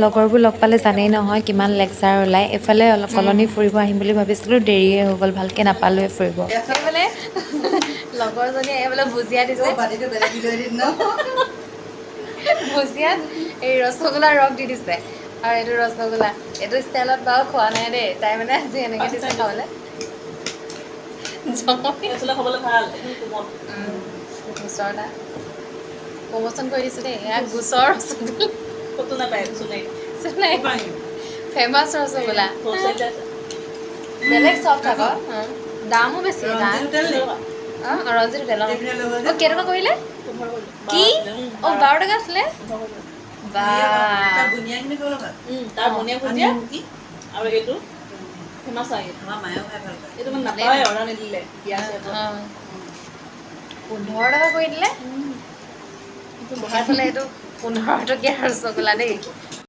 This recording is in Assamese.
লগৰবোৰ লগ পালে জানেই নহয় কিমান লেকচাৰ ওলায়। এফালে অলপ কলনি ফুৰিব আহিম বুলি ভাবিছিলোঁ, দেৰিয়ে হৈ গ'ল, ভালকৈ নাপালোৱে ফুৰিব। মানে লগৰজনীয়ে এইফালে ভুজিয়া দিছে, ভুজিয়াত এই ৰসগোল্লা ৰস দি দিছে। আৰু এইটো ৰসগোল্লা, এইটো ষ্টাইলত বাৰু খোৱা নাই দেই, তাই মানে আজি এনেকৈ দিছে খাবলৈ। খাবলৈ ভাল গোচৰ এটা প্ৰমোচন কৰি দিছোঁ দেই, এয়া গোচৰ ৰসগোল্লা। ক'তো নাপায় সোণাৰীত। ফেমাছ ৰসগোল্লা, বেলেগ চব থাকক, দামো বেছি তাৰ। অঁ ৰঞ্জিত হোটেল, অঁ কেইটকা কৰিলে? কি? অঁ 12 টকা আছিলে। বা তাৰ বনিয়া ভুজিয়া আৰু এইটো ফেমাছ আৰু আমাৰ মায়েও খাই ভাল পায়। এইটো মানে নাপায়, অৰ্ডাৰ নিদিলে বিয়া চিয়া 15 টকা কৰি দিলে। এইফালে এইটো 15 টকীয়া ৰসগোল্লা দেই।